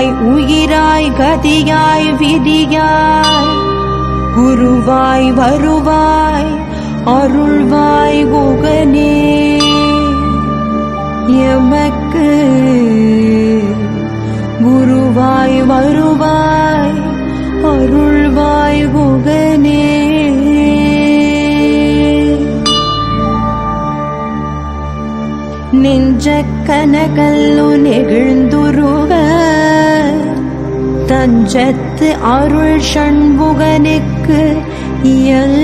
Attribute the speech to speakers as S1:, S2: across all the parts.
S1: உருவாய் உயிராய் கதியாய் விதியாய் குருவாய் வருவாய் அருள்வாய் குகனே எமக்கு குருவாய் வருவாய் அருள்வாய் குகனே. நெஞ்ச கனகல்லு நெகிழ்ந்துருக தஞ்சத்து அருள் ஷண்முகனுக்கு இயல்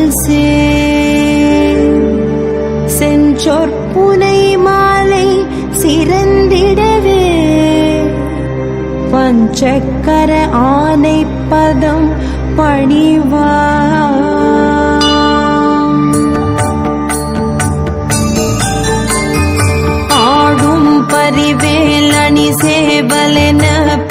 S1: செஞ்சொற்புனை மாலை சிறந்திடவே பஞ்சக்கர ஆனை பதம் பணிவா. ஆடும் பரிவேலணி சேவலென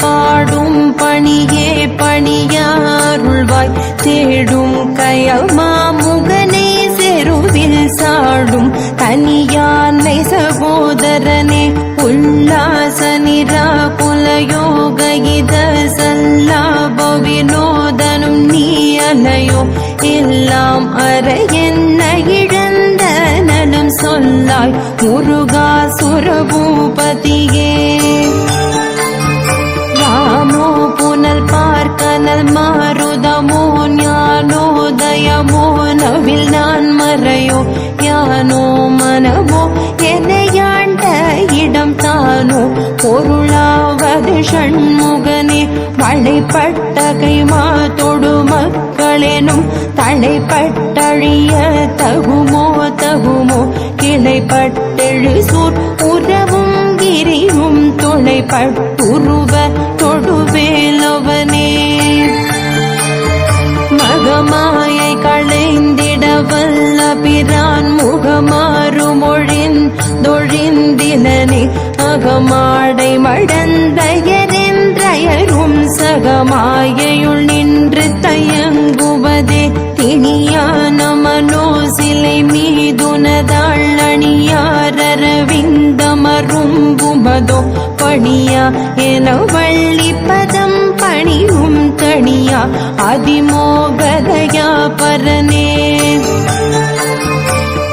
S1: பாடும் பணியே பணியாருள்வாய் தேடும் கயமா முகனை செருவில் சாடும் தனியானை சகோதரனே உல்லாச நிராகுலயோக இத சல்லாப வினோதனும் நீ அலையோ எல்லாம் அற என்ன இழந்த நலம் சொல்லாய் முருகா சுரபூபதியே. ராமோ புனல் பார்க்கனல் மாருதமோ ஞானோதயமோ நவில் நான் மறையோ யானோ மனமோ எனையாண்ட இடம் தானோ பொருளாவது ஷண்முகனே. வளைப்பட்ட கைமா தொடு மக்களெனும் தலைப்பட்டழிய தகுமோ தகுமோ கிளைப்பட்டெழு சூர் உறவும் கிரியும் துளைப்பட்டுருவ தொடுவேலவனே. மகமாயை களைந்திட வல்ல பிரான் முகமாறு மொழிந்தொழிந்திலனே அகமாடை மடந்தயரென்றயரும் சகமாயையுள் நின்று தயங்குவதே திணியான மனோசிலை மீதுனதாள் அணியாரவிந்தமரும்புமதோ பணியா என வள்ளி பதம் பணியும் தனியா அதிமோகதயா பரனே.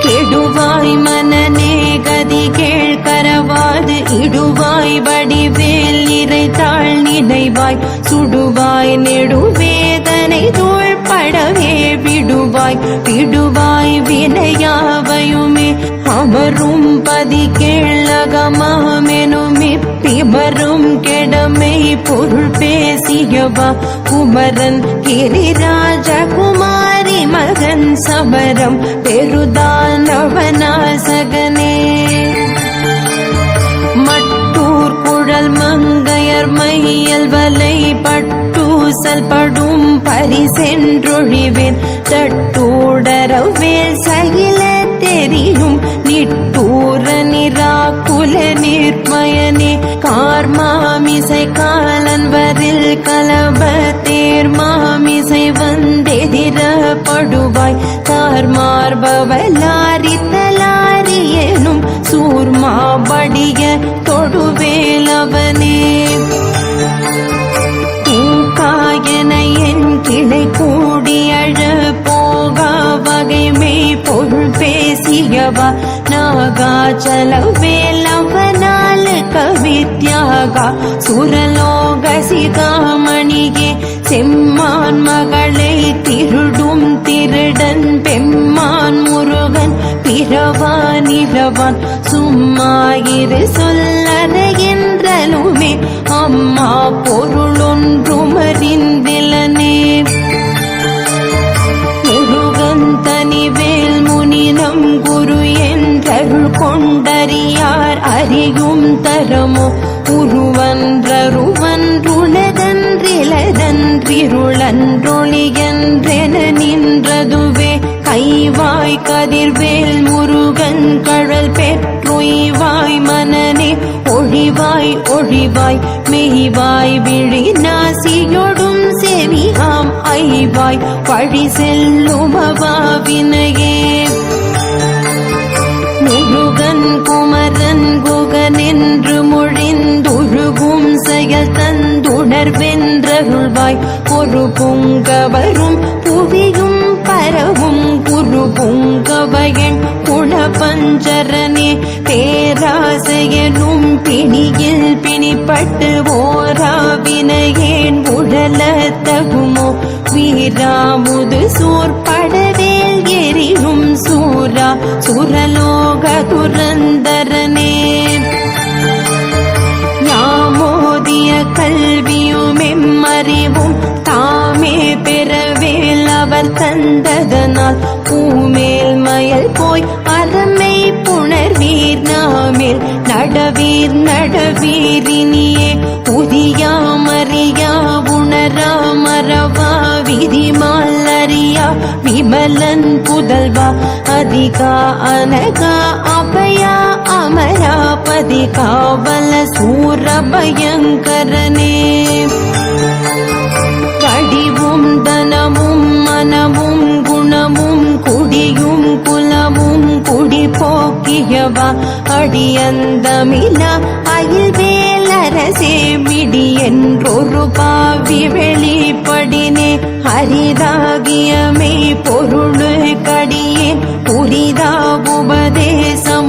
S1: கெடுவாய் மனநே கதி கேழ்கரவாது இடுவாய் வடிவேல் இறைத்தாள் நினைவாய் சுடுவாய் நெடுவேதனை தோள்படவே விடுவாய் விடுவாய் வினையாவையுமே அமரும் பதி கேளகமாமெனுமே பிமரும் கெடமை பொருள் பேசியவா குமரன் கிரிராஜ குமாரி மகன் சமரம் பெருதானவனாசகனே. மட்டூர் குழல் மங்கையர் மையல் வலை பட்டூசல் படும் பரிசென்றொழிவேன் தட்டூடரவேல் சகில தெரியும் நிட்டூர நிராகுல நிர்மயனே. கார்மாமிசை காலன் வரில் கலவ தேர்மாமிசை வந்தெதிரப்படுவாய் தார்மார்பவலாரித்தலாரியனும் சூர்மாபடிய தொடுவேலவனே. காயன என் கிளை கூடியழ போகா வகைமை பொருள் பேசியவா நாகாச்சல வேலவனாலு கவித்யாகா சுரலோக சிகாமணியே. செம்மான் மகளை திருடும் திருடன் பெம்மான் முருகன் பிறவானிரவான் சும்மாயிரு சொல்லற என்றலுமே அம்மா பொருளொன்றும் அறிந்திலனே. முருகன் தனிவேல் முனினம் குரு என்றருள் கொண்டறியார் அறியும் தரமோ உருவன்றருவன்றுலதன்றிலதன்றிருளன்றொழியன்றென நின்றதுவே கைவாய் கதிர்வேல் முருகன் கழல் பெற்றுய்வாய் மனனே ஒழிவாய் ஒழிவாய் மெய்வாய் விழி நாசியொடும் செவியாம் ஐவாய் வழி செல்லும் அவாவினையே. முருகன் குமரன் குகனென்று மொழிந்துருகும் செயல் தந்துண புணர்வென்றருள்வாய் ஒரு பொங்கவரும் புவியும் பரவும் குரு பொங்கவயன் குணபஞ்சரனே பேராசையனும் பிணியில் பிணிப்பட்டு ஓராவினையேன் உழல தகுமோ வீராமுது சோர்படவேல் எரியும் சூரா சுரலோக துரந்தரனே யாமோதிய கல்வியுமெம்மறிவும் தாமே பெறவேல் அவர் தந்ததனால் பூமேல் மயல் போய் அறமை புணர்வீர் நாமேல் நடவீர் நடவீரினியே புதியாமறியா உணரா மறவா விதிமால் அறியா விமலன் புதல்வா அதிகா அனகா அபயா அமராபதி காவல சூர பயங்கரனே கடிவும் தனமும் மனமும் குணமும் குடியும் குலமும் குடி போக்கியவா அடியந்தமிழா அயில்வேலரசே மிடி என்றொரு பாவி வெளிப்படினே அரிதாகியமை பொருளு கடியேன் புரிதா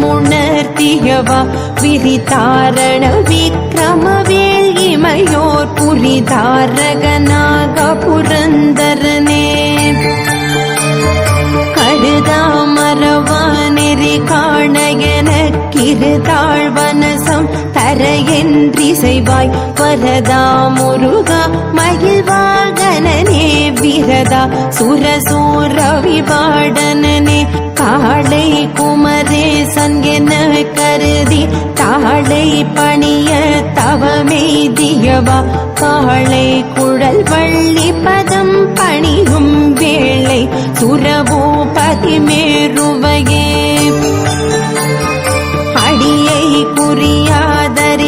S1: உபதேசமுணர்த்தியவா விரிதாரண விக்ரமவேல் இமையோர் புரிதாரகனாக புரந்தரனே கடுதாமரவா நெறி காண எனக்கிருதாழ்வனசம் தர என்றி செய்வாய் வரதா முருகா மகிழ்வாகனனே விரதா சுரசூர விவாடனனே காளை குமரேசன் என கருதி தாளை பணிய தவமெய்தியவா காளை குழல் வள்ளி பதம் பணியும் வேளை சுரபூபதி மேருவையே அடியை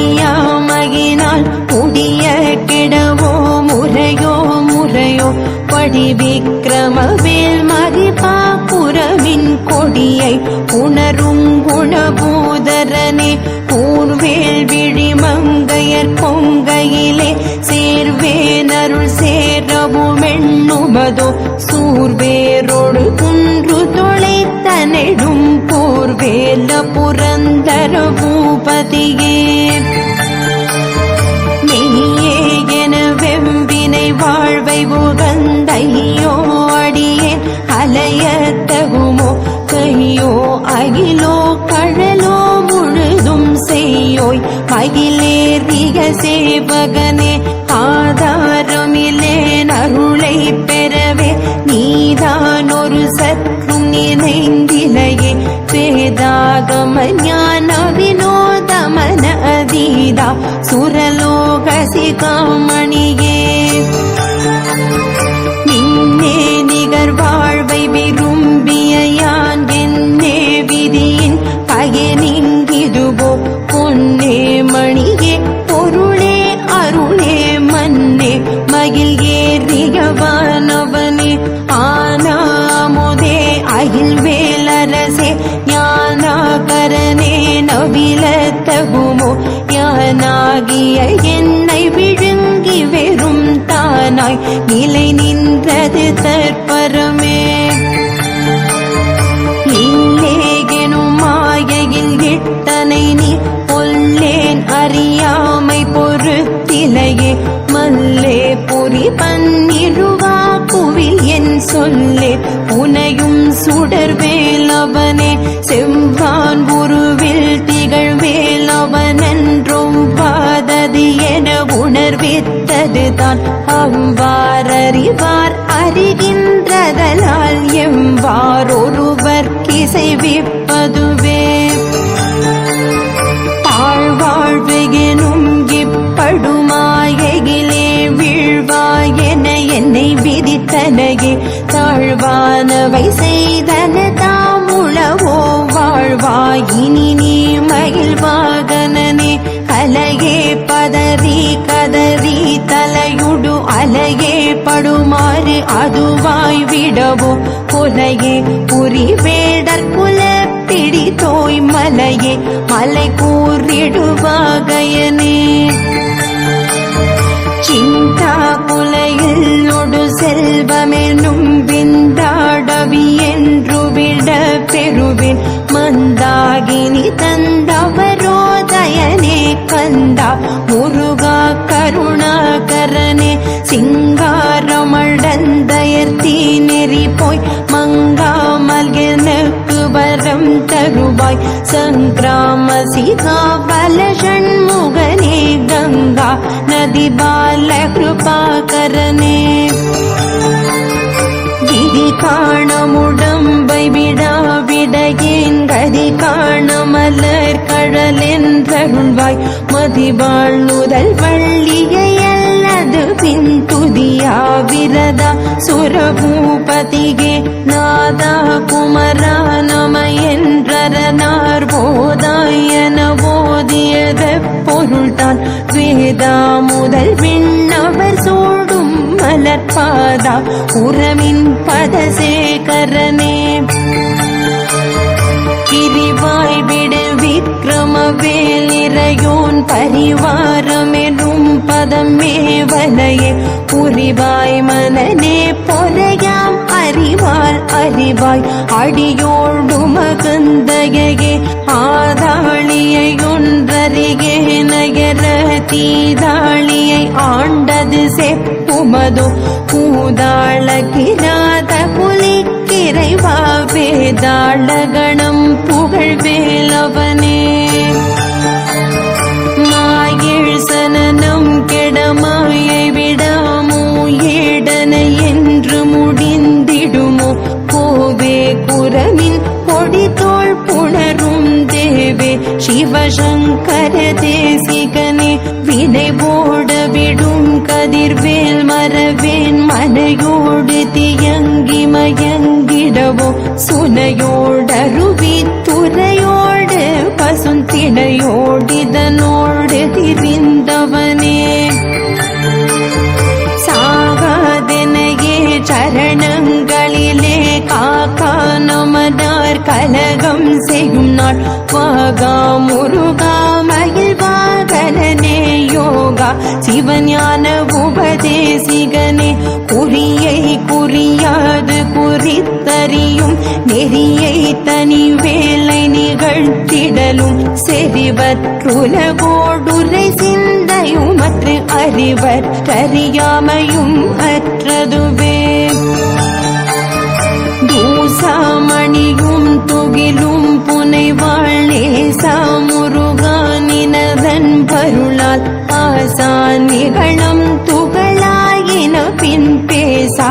S1: குறியாதறியாமகினால் புடிய கிடவோ முறையோ முறையோ படி விக்ரமவேல் மதிப்பா புறவின் கொடியை உணரும் குணபூதரனே கூர்வேல் விழிமங்கையர் பொங்கையிலே சேர்வேனருள் சேரவுமெண்ணுவதோ சூர்வேரோடு குன்று தொலைத்த நெடும் போர்வேல புரந்தர பூபதியே மெய்யே என வெம்பினை வாழ்வை உகந்தையோ அடியே அலைய தகுமோ கையோ அகிலோ கழலோ முழுதும் செய்யோய் மகிழேறிய சேவகனே ஆதாரமில்லேன் அருளை பெறவே நீதான் ஒரு சற்றும் நினைந்திலையே வேதாகம ஞான வினோதமன அதீதா சுரலோக சிகாமணியே நின்னே நிகர் வாழ்வை விரும்பிய யான் என்னே விதியின் பயனிங்கிதுவோ பொன்னே மணியே பொருளே அருளே மன்னே மகிழ் ஏறியவானவனே ஆனாமுதே அகில் வேலரசே ஞானாகரனே நவிலத்தகுமோ யானாகிய என்னை விழுங்கி வெறும் தானாய் நிலை நின்றது தற்பரமே இல்லேகெனும் மாயையில் இட்டனை நீ கொல்லேன் அறியாமை பொறுத்திலையே மல்லே பொறி பன்னிருவா குவில் என் சொல்லே உனையும் சுடர்வேலவனே செவ்வான் உருவில் திகழ்வேலவனென்றும் பாததி என உணர்வித்ததுதான் அவ்வாறறிவார் அறிகின்றதலால் எவ்வாறொருவர் கிசைவிப்பதுவே தாழ்வாழ்வு எனும் இப்படுமாயிலே வீழ்வாயென என்னை விதித்தனையே தாழ்வானவை செய்தன தாமுளவோ வாழ்வாயினி நீ மகிழ்வாகனனே கலையே பதறி கதறி தலையுடு அலையே படுமாறு அதுவாய் விடவோ கொலையே புரி வேடர் குல பிடி தோய் மலையே மலை கூறிடுவாகையனே சின்ன குலையில் ஒடு செல்வமெனும் விந்தாடவி என்று விட பெறுவேன் மந்தாகினி தந்தவரோதயனே கந்தா முருகா கருணாகரனே சிங்காரமடந்தயர்த்தி நெறி போய் மங்காமல் எனக்கு வரம் தருவாய் சங்கிராம சிகாபல ஷண்முகனே கங்கா நதி பால கிருபாகரனே கிரி காணமுடம்பை விடாவிடையேன் கதி காணமலர் கடல் என்றருள்வாய் மதிவாழ் முதல் வள்ளியை அல்லது பின் துதியா விரதா சுரபூபதியே நாதா குமரா நம என்றரனார் போதாயன போதியத பொருள்தான் வேதா முதல் விண்ணவர் சூடும் மலர்பாதா உரமின் பதசேகரனே கிரிவாய் விடு விக்ரமவேல் இறையோன் பரிவாரமெனும் பதம் மேவலையே புரிவாய் மனநே பொறையாம் அறிவாள் அறிவாய் அடியோடு மகந்தையே ஆதாளியை ஒன்றறியே நகர தீதாளியை ஆண்டது செப்புமதோ பூதாள கிராத புலிக்கிரைவா வேதாளகணம் புகழ்வேலவனே மாயிழ் சனனம் கெடமாயை விடாமோ ஏடனை என்று முடிந்திடுமோ கோவே குரமின் கொடிதோள் புணரும் தேவே சிவசங்கர தேசிகனே வினை போட விடும் கதிர்வேல் மரவேன் மனையோடு தியங்கி மயங்கிடவோ சுனையோடருவி துறையோடு பசுந்திணையோடிதனோடு திரிந்தவனே சாகாதெனையே சரணங்களிலே காக்கா நமதார் கலகம் செய்யும் நாள் வாகா முருகா மயில் வாகனனே யோகா சிவஞான உபதேசிகனே குறியை குறியாது குறித்தறியும் நெறியை தனி வேலை நிகழ்த்திடலும் செறிவற்றுலகோடுரை சிந்தையும் மற்ற அறிவற்றறியாமையும் அற்றதுவே தூசாமணியும் துகிலும் புனைவாழே சாமுருகானினதன் பருளால் ஆசா நிகழம் துகளாயின பின் பேசா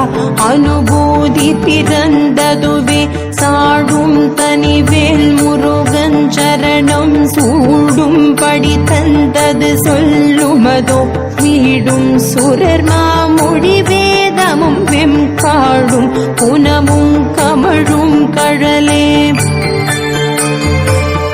S1: அனுபூதி பிறந்ததுவே சாடும் தனிவேல் முருகன் சரணம் சூடும் படி தந்தது சொல்லுமதோ வீடும் சுரர் மாமொழி வேதமும் வெம்பாடும் புனமும் கமழும் கழலே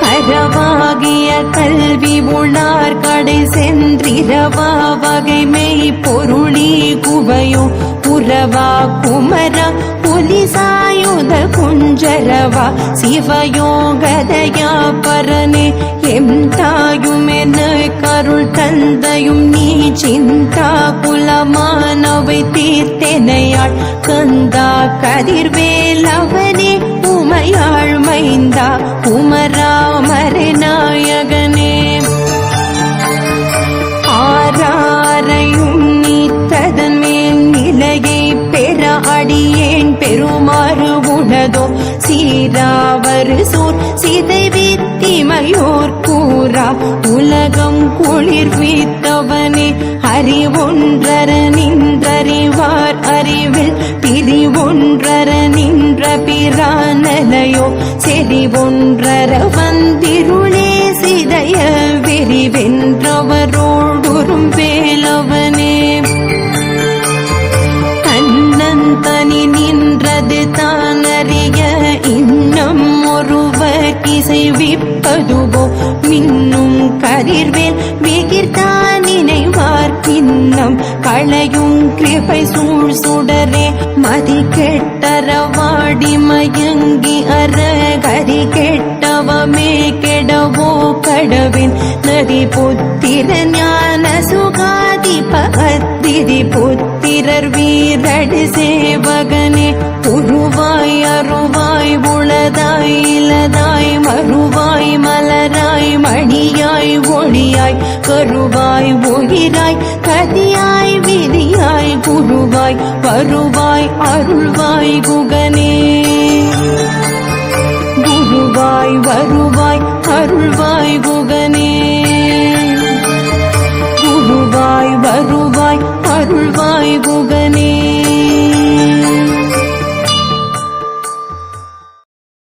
S1: கரவாகிய கல்வி உளார் கடை சென்றிரவா வகைமை பொருளி குவையோ புறவா குமரா புலிசாயுத குஞ்சரவா சிவயோகதயா பரனே எம் தாயும் என கருள் தந்தையும் நீ சிந்தா குலமானவை தீர்த்தெனையாள் கந்தா கதிர்வேலவனே உமையாள் மைந்தா குமராமரே நாயகனே ஆராரையும் நீத்ததன் மேல் நிலையை பெற அடியேன் பெருமாறு உளதோ சீராவரு சூர் சிதை வித்திமையோர் கூறா உலகம் குளிர் வீத்தவனே அறிவொன்றர நின்றறிவார் அறிவில் பிரிவொன்றர நின்ற பிரானலையோ செறிவொன்றர வந்திருளே சிதைய வெறிவென்றவரோடுறும் வேலவனே தன்னந்தனி நின்றது தானறிய இன்னும் ஒருவர் இசைவிப்பதுவோ மின்னும் கதிர்வேல் விகிர்தான் நினைவார் கிண்ணம் களையும் கிருபை சூழ் சுடரே மதி கெட்டரவாடி மயங்கி அற கரி கெட்டவமே கெடவோ கடவின் நதி புத்திர ஞான சுகாதி பத்திரி புத்திரர் வீரடு சேவகனே உருவாய் அருவாய் உளதாய் இலதாய் மறுவாய் மலராய் மணியாய் ஒளியாய் கருவாய் உயிராய் கதியாய் விதியாய் குருவாய் வருவாய் அருள்வாய் குகனே குருவாய் வருவாய் அருள்வாய் குகனே குருவாய் வருவாய் அருள்வாய் குகனே